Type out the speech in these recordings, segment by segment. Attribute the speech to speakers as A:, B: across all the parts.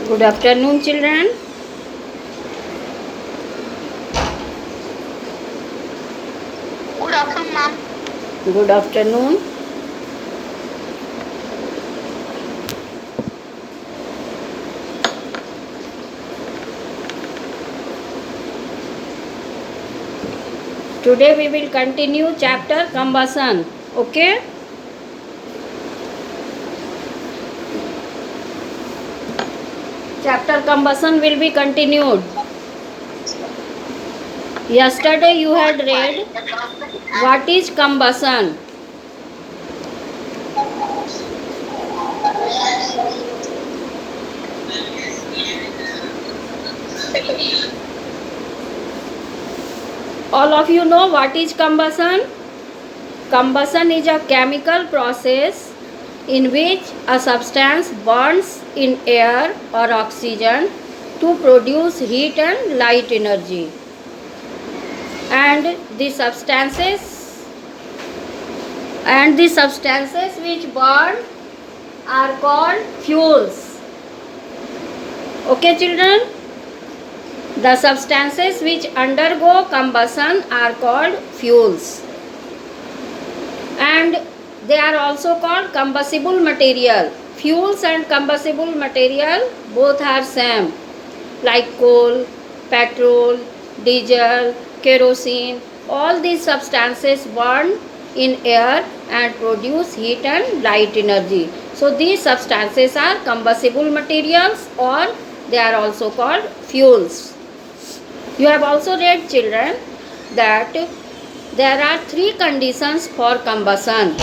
A: Good afternoon, children.
B: Good afternoon, ma'am.
A: Good afternoon. Today we will continue chapter combustion. Okay? Chapter combustion will be continued. Yesterday you had read what is combustion. All of you know what is combustion? Combustion is a chemical process in which a substance burns in air or oxygen to produce heat and light energy. And the substances which burn are called fuels. Okay, children? The substances which undergo combustion are called fuels. And they are also called combustible material. Fuels and combustible material both are same, like coal, petrol, diesel, kerosene. All these substances burn in air and produce heat and light energy. So these substances are combustible materials, or they are also called fuels. You have also read, children, that there are three conditions for combustion.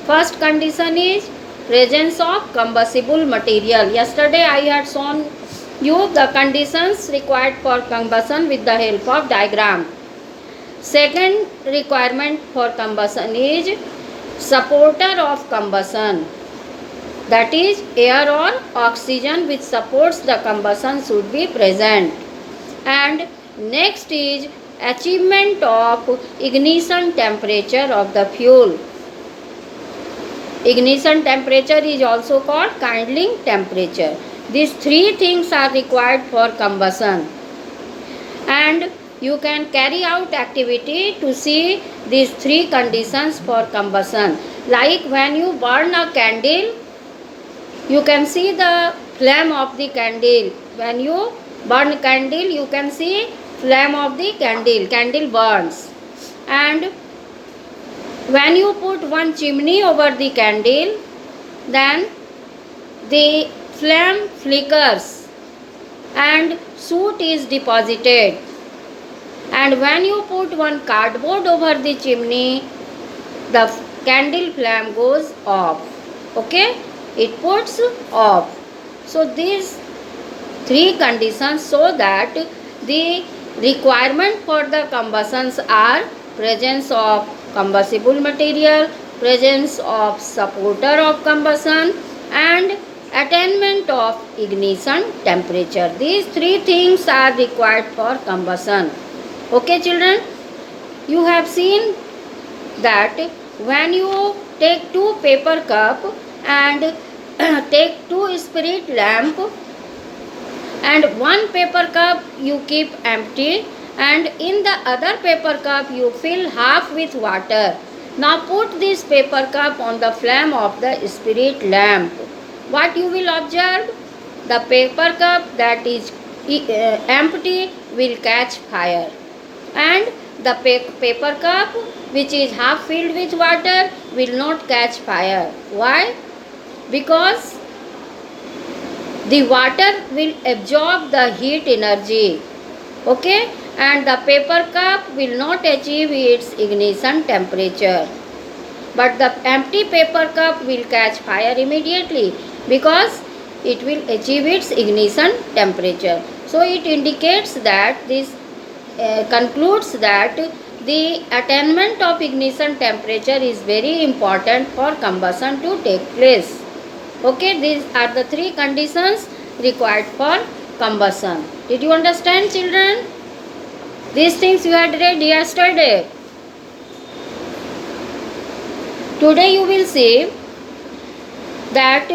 A: First condition is presence of combustible material. Yesterday I had shown you the conditions required for combustion with the help of diagram. Second requirement for combustion is supporter of combustion. That is, air or oxygen which supports the combustion should be present. And next is achievement of ignition temperature of the fuel. Ignition temperature is also called kindling temperature. These three things are required for combustion. And you can carry out activity to see these three conditions for combustion. Like when you burn a candle, you can see the flame of the candle. When you burn candle, you can see flame of the candle. Candle burns. And when you put one chimney over the candle, then the flame flickers and soot is deposited. And when you put one cardboard over the chimney, the candle flame goes off. Okay? It puts off. So these three conditions show that the requirement for the combustions are presence of combustible material, presence of supporter of combustion, and attainment of ignition temperature. These three things are required for combustion. Okay, children? You have seen that when you take two paper cup and take two spirit lamp, and one paper cup you keep empty, and in the other paper cup you fill half with water. Now put this paper cup on the flame of the spirit lamp. What you will observe? The paper cup that is empty will catch fire, and the paper cup which is half filled with water will not catch fire. Why? Because the water will absorb the heat energy. Okay? And the paper cup will not achieve its ignition temperature. But the empty paper cup will catch fire immediately because it will achieve its ignition temperature. So it indicates that this concludes that the attainment of ignition temperature is very important for combustion to take place. Okay, these are the three conditions required for combustion. Did you understand, children? These things you had read yesterday. Today you will see that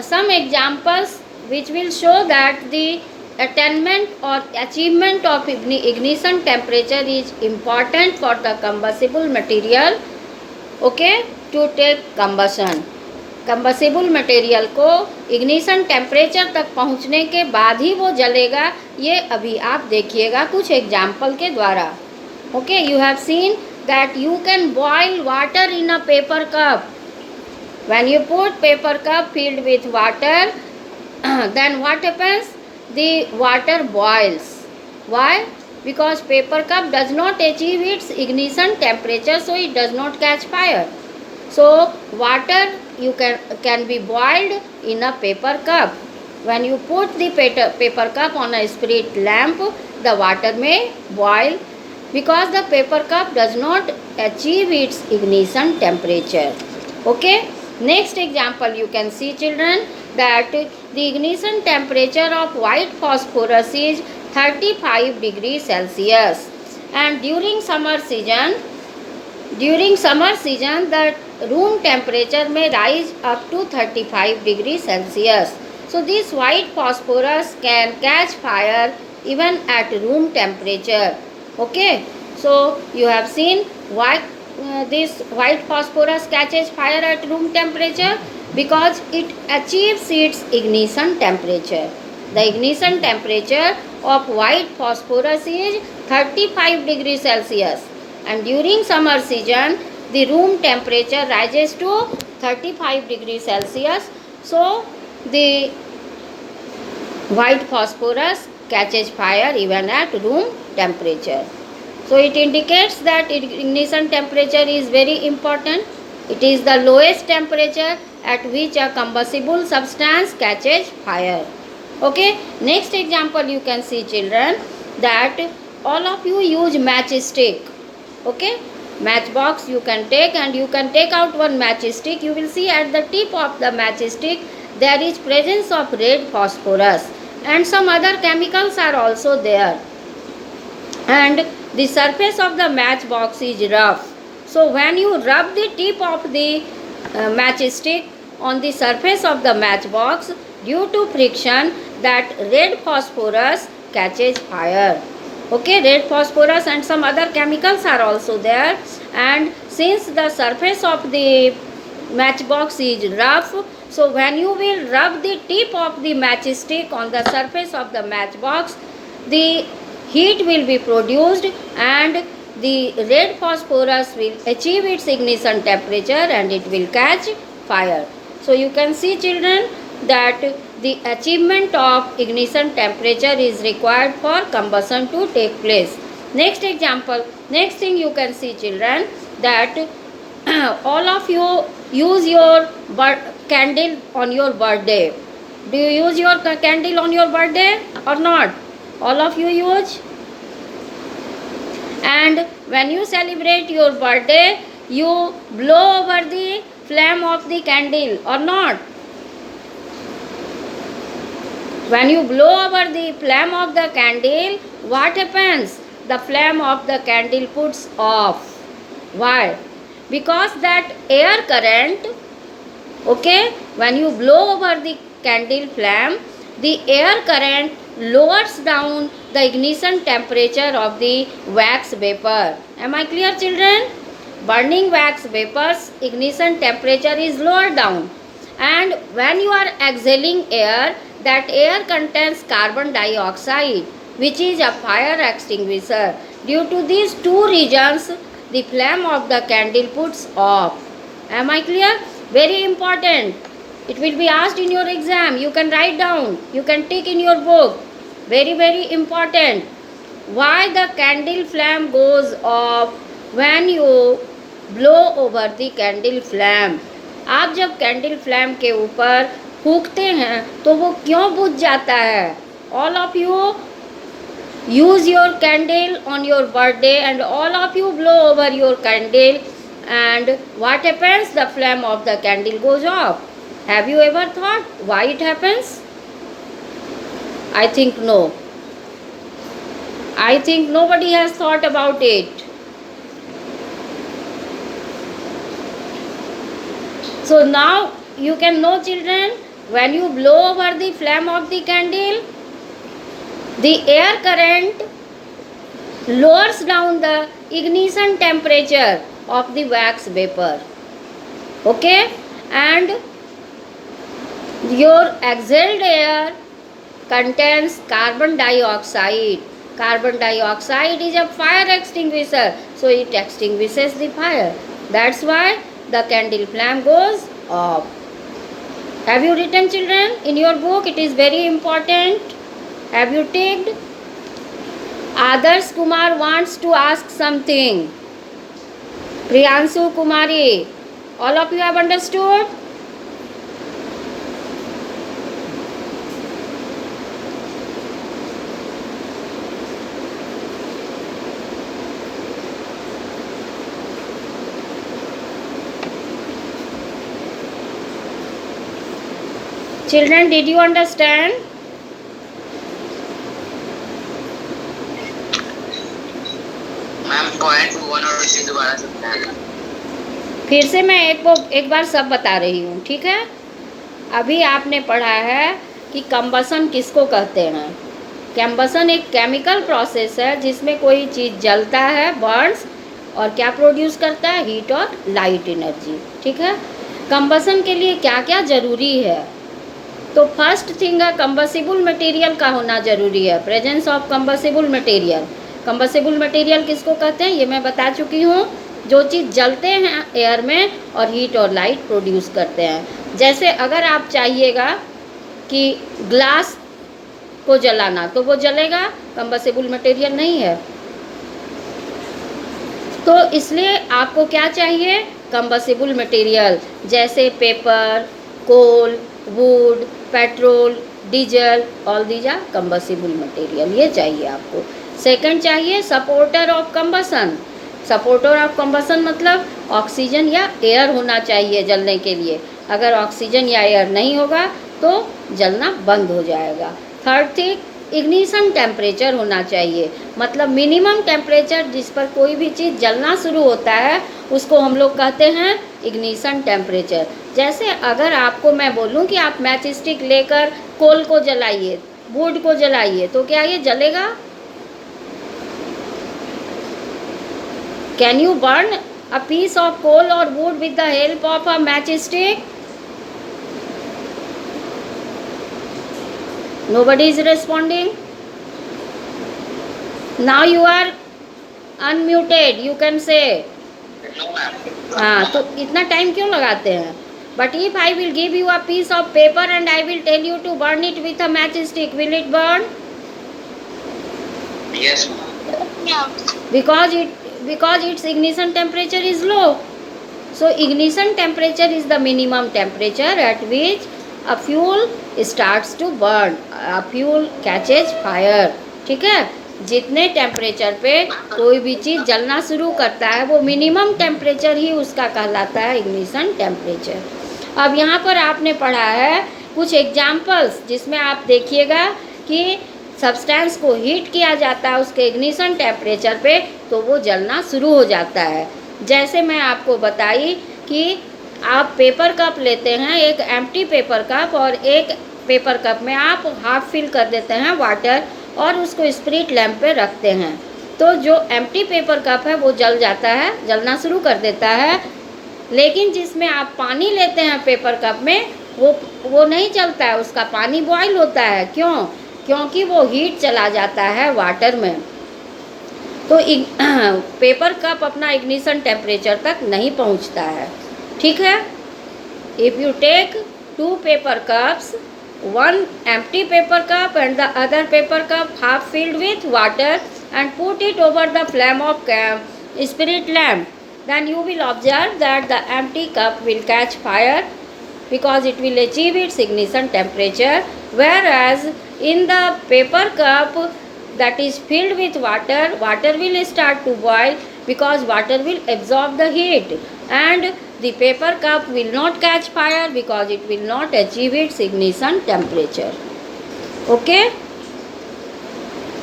A: some examples which will show that the attainment or achievement of ignition temperature is important for the combustible material, okay, to take combustion. Combustible material को ignition temperature तक पहुंचने के बाद ही वो जलेगा, ये अभी आप देखिएगा कुछ एग्जाम्पल के द्वारा. Okay, you have seen that you can boil water in a paper cup. When you put paper cup filled with water, then what happens? The water boils. Why? Because paper cup does not achieve its ignition temperature, so it does not catch fire. So water you can be boiled in a paper cup. When you put the paper cup on a spirit lamp, the water may boil because the paper cup does not achieve its ignition temperature. Okay, next example you can see, children, that the ignition temperature of white phosphorus is 35 degrees Celsius, and during summer season the room temperature may rise up to 35 degrees Celsius. So this white phosphorus can catch fire even at room temperature. Okay, so you have seen why this white phosphorus catches fire at room temperature, because it achieves its ignition temperature. The ignition temperature of white phosphorus is 35 degrees Celsius, and during summer season the room temperature rises to 35 degrees Celsius. So the white phosphorus catches fire even at room temperature. So it indicates that ignition temperature is very important. It is the lowest temperature at which a combustible substance catches fire. Okay, next example you can see, children, that all of you use matchstick. Okay, matchbox you can take, and you can take out one matchstick. You will see at the tip of the matchstick there is presence of red phosphorus, and some other chemicals are also there, and the surface of the matchbox is rough. So when you rub the tip of the matchstick on the surface of the matchbox, due to friction, that red phosphorus catches fire. Okay, red phosphorus and some other chemicals are also there, and since the surface of the matchbox is rough, so when you will rub the tip of the matchstick on the surface of the matchbox, the heat will be produced and the red phosphorus will achieve its ignition temperature and it will catch fire. So you can see, children, that the achievement of ignition temperature is required for combustion to take place. Next example, next thing you can see, children, that all of you use your candle on your birthday. Do you use your candle on your birthday or not? All of you use. And when you celebrate your birthday, you blow over the flame of the candle or not? When you blow over the flame of the candle, what happens? The flame of the candle puts off. Why? Because that air current, okay, when you blow over the candle flame, the air current lowers down the ignition temperature of the wax vapor. Am I clear, children? Burning wax vapors, ignition temperature is lowered down, and when you are exhaling air, that air contains carbon dioxide, which is a fire extinguisher. Due to these two reasons, the flame of the candle puts off. Am I clear? Very important. It will be asked in your exam. You can write down. You can tick in your book. Very, very important. Why the candle flame goes off when you blow over the candle flame? आप जब candle flame के ऊपर फूंकते हैं तो वो क्यों बुझ जाता है? All of you use your candle on your birthday, and all of you blow over your candle, and what happens? The flame of the candle goes off. Have you ever thought why it happens? I think no. I think nobody has thought about it. So now you can know, children, when you blow over the flame of the candle, the air current lowers down the ignition temperature of the wax vapor. Okay, and your exhaled air contains carbon dioxide. Carbon dioxide is a fire extinguisher, so it extinguishes the fire. That's why the candle flame goes off. Have you written, children, in your book? It is very important. Have you ticked? Adarsh Kumar wants to ask something. Priyanshu Kumari, all of you have understood? Children, did you understand?
B: Ma'am point 1 और 2 दोबारा समझाना।
A: फिर से मैं एक बार सब बता रही हूँ, ठीक है? अभी आपने पढ़ा है कि कंबसन किसको कहते हैं। कंबसन एक केमिकल प्रोसेस है जिसमें कोई चीज़ जलता है, बर्न्स, और क्या प्रोड्यूस करता है? हीट और लाइट एनर्जी, ठीक है? कंबसन के लिए क्या क्या ज़रूरी है? तो फर्स्ट थिंग है, कंबसिबल मटेरियल का होना ज़रूरी है। Presence of combustible material. Combustible material किसको कहते हैं ये मैं बता चुकी हूँ। जो चीज़ जलते हैं एयर में और हीट और लाइट प्रोड्यूस करते हैं। जैसे अगर आप चाहिएगा कि ग्लास को जलाना तो वो जलेगा, कंबसिबल मटेरियल नहीं है। तो इसलिए आपको क्या चाहिए? कंबसिबल मटेरियल, जैसे paper, coal, wood, petrol, diesel, all these are combustible material, ये चाहिए आपको। सेकंड चाहिए supporter of combustion. Supporter of combustion मतलब ऑक्सीजन या एयर होना चाहिए जलने के लिए। अगर ऑक्सीजन या एयर नहीं होगा तो जलना बंद हो जाएगा। थर्ड थिंग, इग्निशन टेम्परेचर होना चाहिए, मतलब मिनिमम टेम्परेचर जिस पर कोई भी चीज़ जलना शुरू होता है उसको हम लोग कहते हैं इग्निशन टेम्परेचर। जैसे अगर आपको मैं बोलूं कि आप मैच स्टिक लेकर कोल को जलाइए, वुड को जलाइए, तो क्या ये जलेगा? Can you burn a piece of coal और wood with the help of a match stick? Nobody is responding. Now you are unmuted. You can say.
B: No ma'am.
A: हाँ, तो इतना टाइम क्यों लगाते हैं? But if I will give you a piece of paper and I will tell you to burn it with a matchstick, will it burn?
B: Yes ma'am.
A: Because its ignition temperature is low. So ignition temperature is the minimum temperature at which a fuel starts to burn, a fuel catches fire, ठीक है? जितने temperature पे कोई भी चीज़ जलना शुरू करता है वो मिनिमम टेम्परेचर ही उसका कहलाता है इग्निशन टेम्परेचर। अब यहाँ पर आपने पढ़ा है कुछ एग्जाम्पल्स जिसमें आप देखिएगा कि सब्सटेंस को हीट किया जाता है उसके इग्निशन टेम्परेचर पे तो वो जलना शुरू हो जाता है। जैसे मैं आपको बताई कि आप पेपर कप लेते हैं, एक एम्प्टी पेपर कप, और एक पेपर कप में आप हाफ फिल कर देते हैं वाटर और उसको स्पिरिट लैंप पे रखते हैं, तो जो एम्प्टी पेपर कप है वो जल जाता है, जलना शुरू कर देता है। लेकिन जिसमें आप पानी लेते हैं पेपर कप में वो नहीं जलता है, उसका पानी बॉयल होता है। क्यों? क्योंकि वो हीट चला जाता है वाटर में, तो पेपर कप अपना इग्निशन टेम्परेचर तक नहीं पहुंचता है, ठीक है? If you take 2 paper cups, one empty paper cup and the other paper cup half filled with water, and put it over the flame of spirit lamp, then you will observe that the empty cup will catch fire because it will achieve its ignition temperature, whereas in the paper cup that is filled with water, water will start to boil because water will absorb the heat, and the paper cup will not catch fire because it will not achieve its ignition temperature. Okay?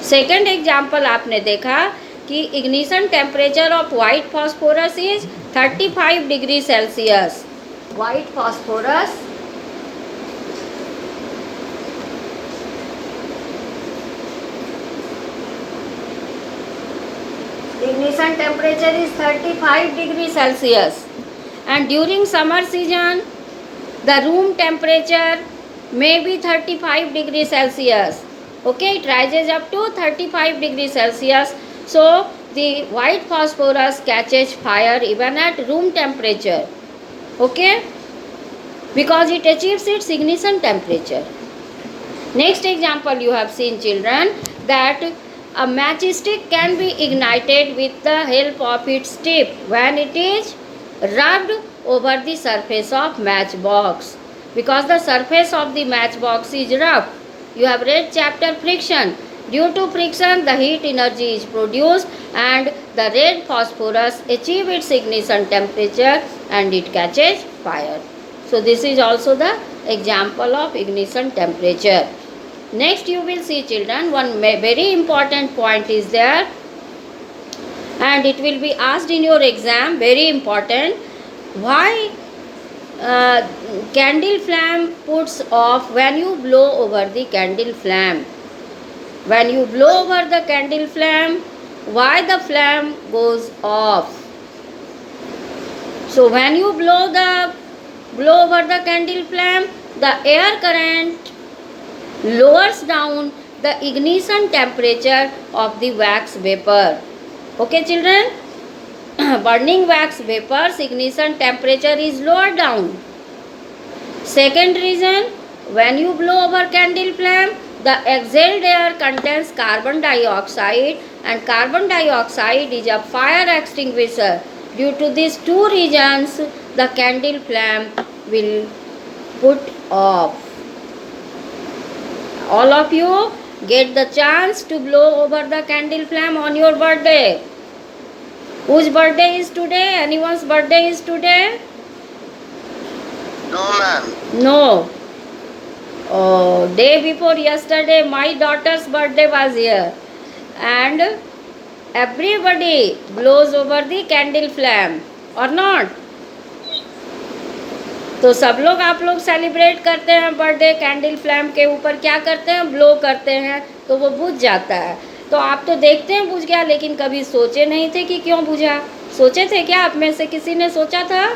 A: Second example आपने देखा कि ignition temperature of white phosphorus is 35 degree Celsius. White phosphorus ignition temperature is 35 degrees Celsius, and during summer season the room temperature may be 35 degrees Celsius. Okay, it rises up to 35 degrees Celsius. So the white phosphorus catches fire even at room temperature. Okay, because it achieves its ignition temperature. Next example, you have seen, children, that a matchstick can be ignited with the help of its tip when it is rubbed over the surface of matchbox, because the surface of the matchbox is rough. You have read chapter friction. Due to friction, the heat energy is produced and the red phosphorus achieves its ignition temperature and it catches fire. So this is also the example of ignition temperature. Next you will see, children, one very important point is there, and it will be asked in your exam, very important. Why candle flame puts off when you blow over the candle flame? When you blow over the candle flame, why the flame goes off? So when you blow over the candle flame, the air current lowers down the ignition temperature of the wax vapor. Okay, children? Burning wax vapor's ignition temperature is lowered down. Second reason, when you blow over candle flame, the exhaled air contains carbon dioxide, and carbon dioxide is a fire extinguisher. Due to these two reasons, the candle flame will put off. All of you get the chance to blow over the candle flame on your birthday. Whose birthday is today? Anyone's birthday is today?
B: No, ma'am.
A: No. Oh, day before yesterday my daughter's birthday was here, and everybody blows over the candle flame, or not? तो सब लोग आप लोग celebrate करते हैं birthday, candle flame के ऊपर क्या करते हैं, ब्लो करते हैं, तो वो बुझ जाता है. तो आप तो देखते हैं बुझ गया, लेकिन कभी सोचे नहीं थे कि क्यों बुझा. सोचे थे क्या? आप में से किसी ने सोचा था?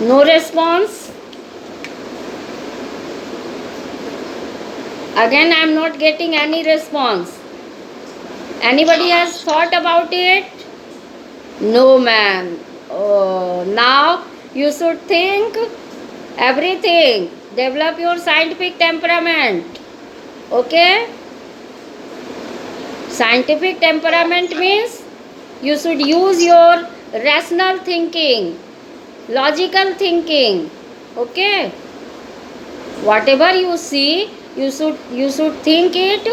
A: No response. Again I am not getting any response. Anybody has thought about it? No, ma'am. Oh, now you should think everything. Develop your scientific temperament. Okay? Scientific temperament means you should use your rational thinking, logical thinking. Okay? Whatever you see, you should think it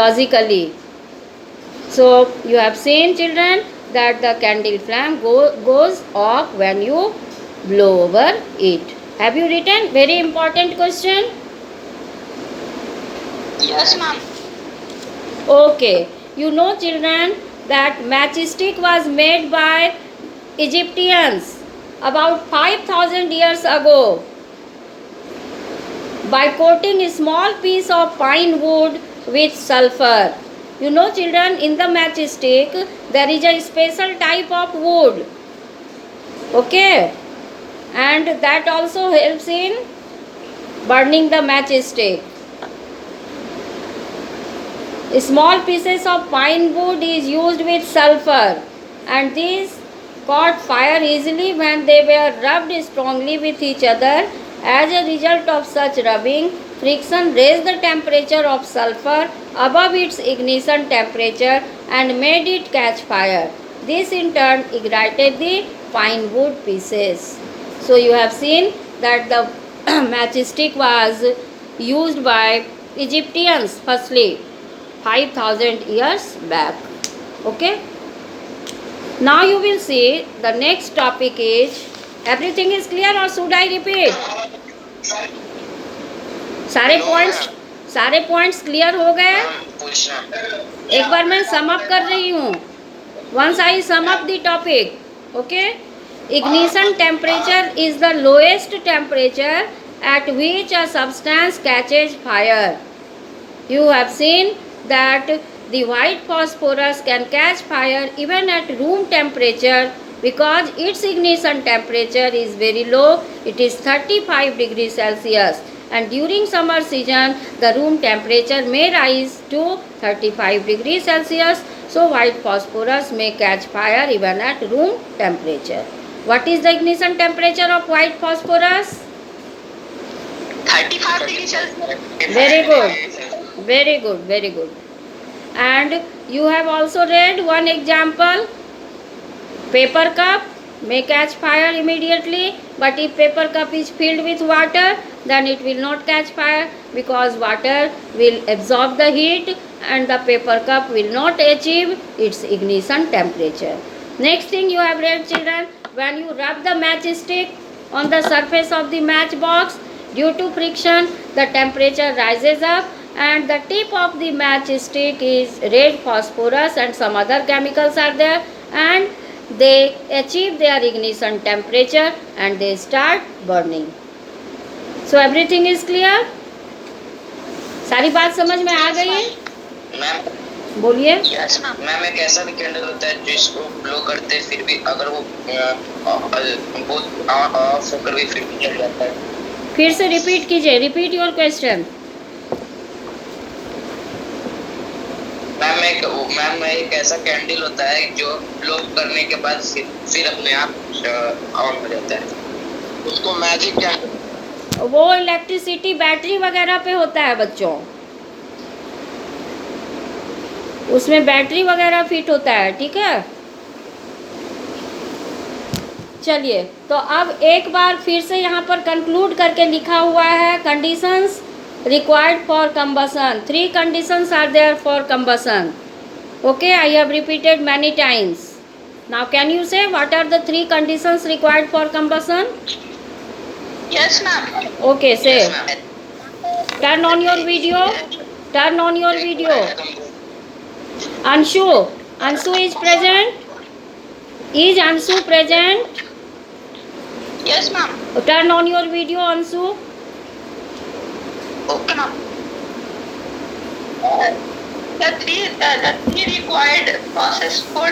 A: logically. So you have seen, children, that the candle flame goes off when you blow over it. Have you written? Very important question.
B: Yes, ma'am.
A: Okay. You know, children, that matchstick was made by Egyptians about 5,000 years ago by coating a small piece of pine wood with sulfur. You know, children, in the matchstick there is a special type of wood. Okay, and that also helps in burning the matchstick. Small pieces of pine wood is used with sulfur, and these caught fire easily when they were rubbed strongly with each other. As a result of such rubbing, friction raised the temperature of sulfur above its ignition temperature and made it catch fire. This in turn ignited the pine wood pieces. So you have seen that the matchstick was used by Egyptians firstly 5,000 years back. Okay. Now you will see the next topic is, everything is clear or should I repeat? सारे points clear हो गए? एक बार मैं sum up कर रही हूँ. Once I sum up the topic. Okay. Ignition temperature is the lowest temperature at which a substance catches fire. You have seen that the white phosphorus can catch fire even at room temperature because its ignition temperature is very low. It is 35 degrees Celsius, and during summer season the room temperature may rise to 35 degrees Celsius. So white phosphorus may catch fire even at room temperature. What is the ignition temperature of white phosphorus?
B: 35 degrees Celsius.
A: Very good. Very good, very good. And you have also read one example. Paper cup may catch fire immediately, but if paper cup is filled with water, then it will not catch fire because water will absorb the heat and the paper cup will not achieve its ignition temperature. Next thing you have read, children, when you rub the matchstick on the surface of the matchbox, due to friction, the temperature rises up and the tip of the matchstick is red phosphorus and some other chemicals are there, and they achieve their ignition temperature and they start burning. So everything is clear? सारी बात समझ में आ गई?
B: Ma'am
A: बोलिए.
B: Yes ma'am, एक ऐसा भी candle होता है जिसको ब्लो करते फिर भी अगर वो बहुत ऑफ होकर भी फिर भी जल जाता है.
A: फिर से रिपीट कीजिए. Repeat your question.
B: मैम एक ऐसा कैंडल होता है जो ब्लो करने के बाद फिर अपने आप ऑन हो जाता है. उसको मैजिक कैंडल.
A: वो इलेक्ट्रिसिटी बैटरी वगैरह पे होता है बच्चों. उसमें बैटरी वगैरह फिट होता है. ठीक है, चलिए. तो अब एक बार फिर से यहाँ पर कंक्लूड करके लिखा हुआ है conditions required for combustion. 3 conditions are there for combustion. Okay, I have repeated many times. Now can you say what are the 3 conditions required for combustion?
B: Yes ma'am.
A: Okay, say.
B: Yes, ma'am.
A: Turn on your video. Turn on your video. Anshu. Anshu is present. Is Anshu present?
B: Yes ma'am.
A: Turn on your video, Anshu.
B: Okay ma'am. The three required process for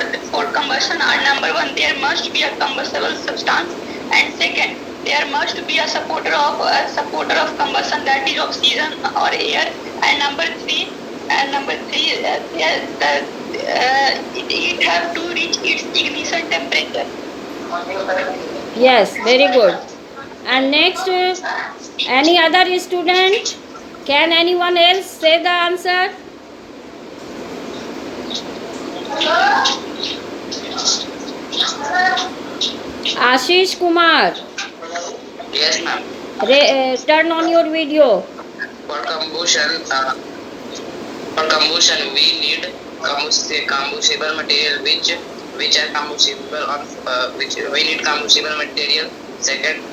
B: combustion are: number 1, there must be a combustible substance, and second, there must be a supporter of combustion, that is oxygen or air, and number 3, it have to reach its ignition temperature.
A: Yes, very good. And next, any other student? Can anyone else say the answer? Ashish Kumar.
B: Yes ma'am.
A: Turn on your video.
B: For combustion we need combustible material which are combustible which we need combustible material. Second,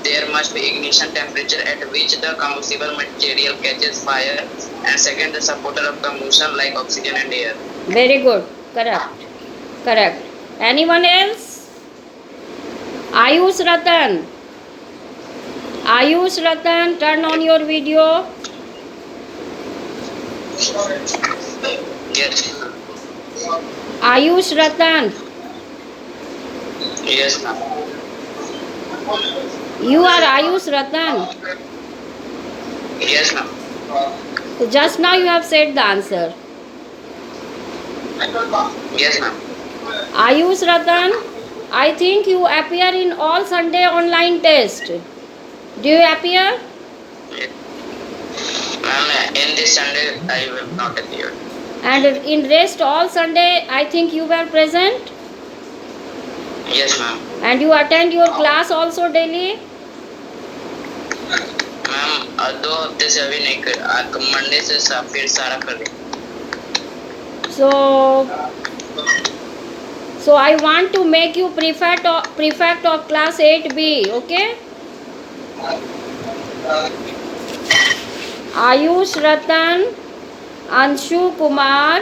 B: there must be ignition temperature at which the combustible material catches fire, and second, the supporter of combustion like oxygen and air.
A: Very good. Correct. Anyone else? Ayush Ratan, turn on your video.
B: Yes.
A: Ayush Ratan,
B: Yes ma'am.
A: you are Ayush Ratan.
B: Yes ma'am.
A: So just now you have said the answer.
B: Yes ma'am.
A: Ayush Ratan, I think you appear in all Sunday online test. Do you appear?
B: Ma'am, in this Sunday I will not appear.
A: And in rest all Sunday, I think you were present.
B: Yes ma'am.
A: And you attend your class also daily.
B: Ma'am 2 हफ्ते से अभी नहीं कर, Monday से फिर सारा कर रही.
A: So I want to make you prefect of class 8B. Okay. Ayush Ratan, Anshu Kumar.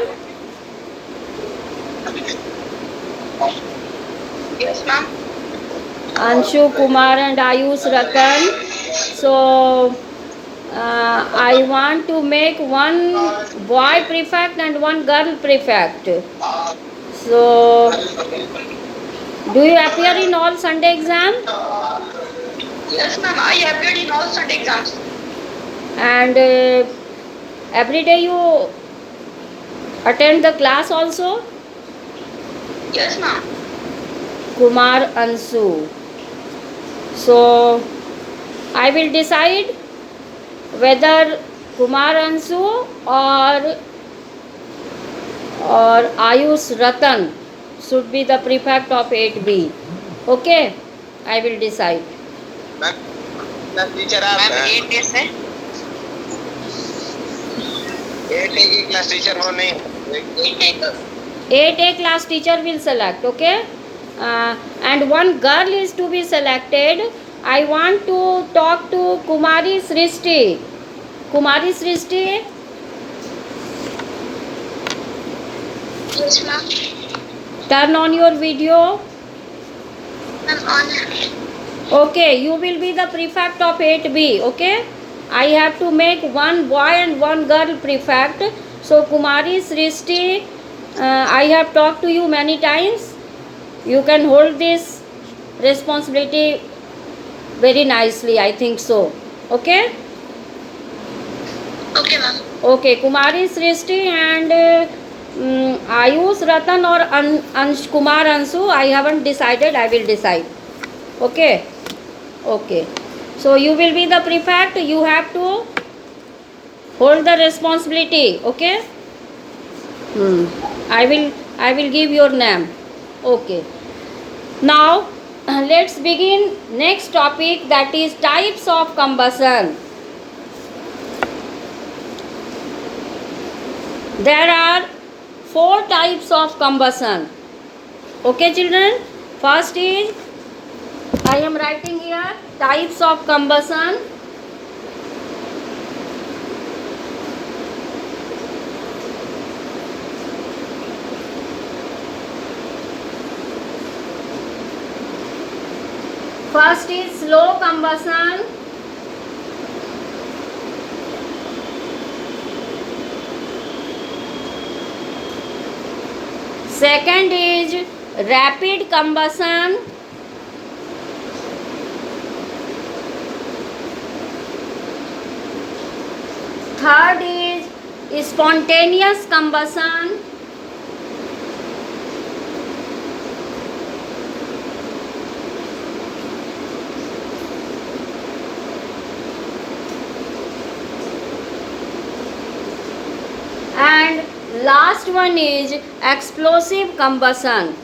B: Yes ma'am.
A: Anshu Kumar and Ayush Ratan. So I want to make one boy prefect and one girl prefect. So, do you appear in all Sunday exam?
B: Yes, ma'am. I appeared in all Sunday exams.
A: And every day you attend the class also?
B: Yes, ma'am.
A: Kumar Ansu. So, I will decide whether Kumar Ansu or Ayush Ratan should be the prefect of 8B. Okay, I will decide.
C: Ma'am teacher आप
B: ma'am 8 से
C: 8A की class teacher हो नहीं
A: 8A class teacher will select, okay? And one girl is to be selected. I want to talk to Kumari Srishti. Kumari Srishti,
B: Yes, ma'am.
A: turn on your video.
B: I'm on.
A: Okay, you will be the prefect of 8B, okay? I have to make one boy and one girl prefect. So, Kumari Srishti, I have talked to you many times. You can hold this responsibility very nicely, I think so. Okay?
B: Okay, ma'am.
A: Okay, Kumari Srishti and Ayush Ratan or Kumar Ansu, I haven't decided, I will decide. Okay? Okay. So you will be the prefect, you have to hold the responsibility. Okay? I will give your name. Okay. Now let's begin next topic, that is types of combustion. There are 4 types of combustion. Okay, children? First is, I am writing here, types of combustion. First is slow combustion. Second is rapid combustion. Third is spontaneous combustion. And last one is explosive combustion.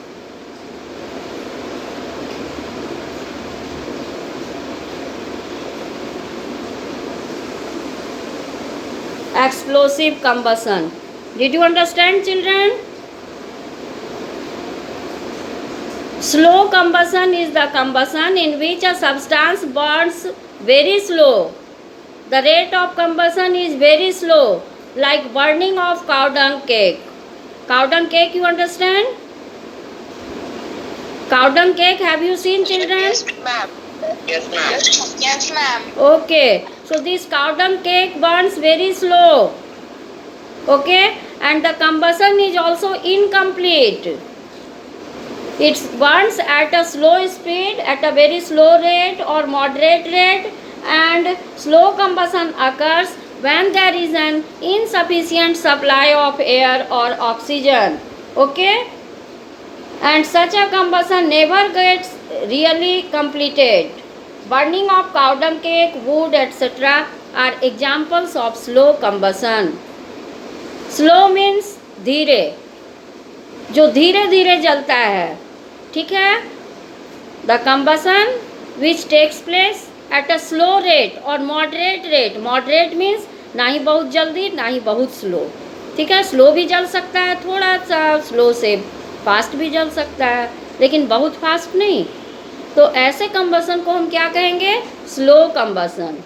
A: Explosive combustion. Did you understand, children? Slow combustion is the combustion in which a substance burns very slow. The rate of combustion is very slow, like burning of cow dung cake. Cow dung cake, you understand? Cow dung cake, have you seen, children?
B: Yes, ma'am.
C: Yes, ma'am.
B: Yes, ma'am.
A: Okay, so this cow dung cake burns very slow. Okay, and the combustion is also incomplete. It burns at a slow speed, at a very slow rate or moderate rate, and slow combustion occurs when there is an insufficient supply of air or oxygen. Okay, and such a combustion never gets really completed. Burning of cow dung cake, wood, etc. are examples of slow combustion. Slow means धीरे, जो धीरे धीरे जलता है, ठीक है. The combustion which takes place at a slow rate or moderate rate. Moderate means ना ही बहुत जल्दी ना ही बहुत स्लो, ठीक है. स्लो भी जल सकता है, थोड़ा सा स्लो से फास्ट भी जल सकता है, लेकिन बहुत फास्ट नहीं. तो ऐसे कंबसन को हम क्या कहेंगे? Slow combustion.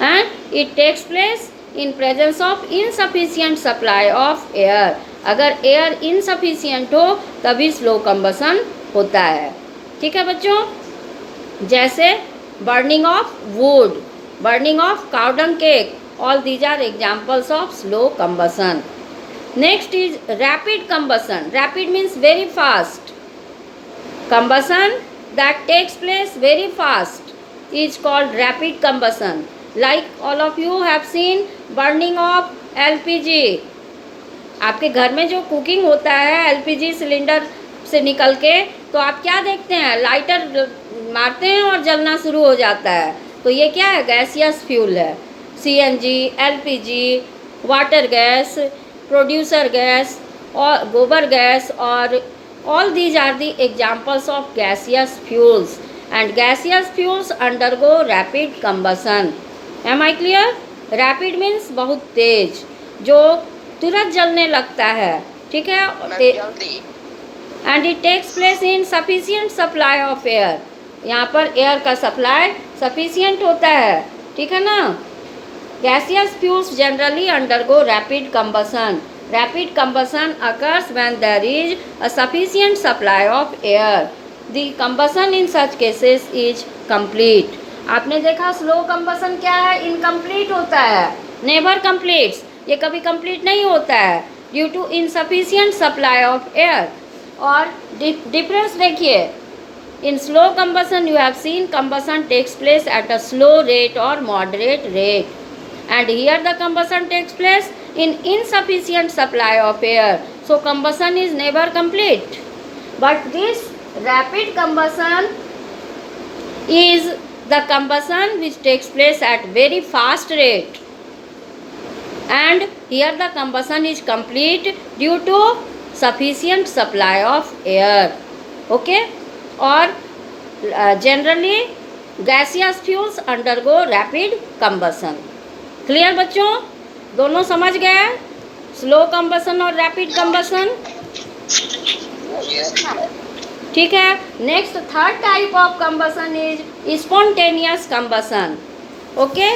A: And it takes place in presence of insufficient supply of air. अगर एयर इनसफिशिएंट हो तभी स्लो कंबसन होता है, ठीक है बच्चों. जैसे burning of would, burning of cow dung cake. All these are examples of slow combustion. Next is rapid combustion. Rapid means very fast. Combustion that takes place very fast is called rapid combustion. Like all of you have seen burning of LPG. आपके घर में जो cooking होता है LPG cylinder से निकल के, तो आप क्या देखते हैं, लाइटर मारते हैं और जलना शुरू हो जाता है. तो ये क्या है, गैसियस फ्यूल है. CNG, LPG, water gas, producer gas और गोबर गैस, और all these are the examples of gaseous fuels, and gaseous fuels undergo rapid combustion. Am I clear? Rapid means बहुत तेज, जो तुरंत जलने लगता है. ठीक है.
C: जल्दी.
A: And it takes place in sufficient supply of air. यहाँ पर एयर का सप्लाई सफिशियंट होता है. ठीक है ना. Gaseous fuels generally undergo rapid combustion. Rapid combustion occurs when there is a sufficient supply of air. The combustion in such cases is complete. आपने देखा स्लो combustion क्या है, इनकम्प्लीट होता है, नेवर completes. ये कभी कंप्लीट नहीं होता है due to insufficient supply of air. और डिफरेंस देखिए, in slow combustion you have seen combustion takes place at a slow rate or moderate rate, and here the combustion takes place in insufficient supply of air, so combustion is never complete. But this rapid combustion is the combustion which takes place at very fast rate, and here the combustion is complete due to sufficient supply of air. Okay. और generally gaseous fuels undergo rapid combustion. Clear बच्चों, दोनों समझ गए, slow combustion और rapid combustion. ठीक है. Next third type of combustion is spontaneous combustion. Okay.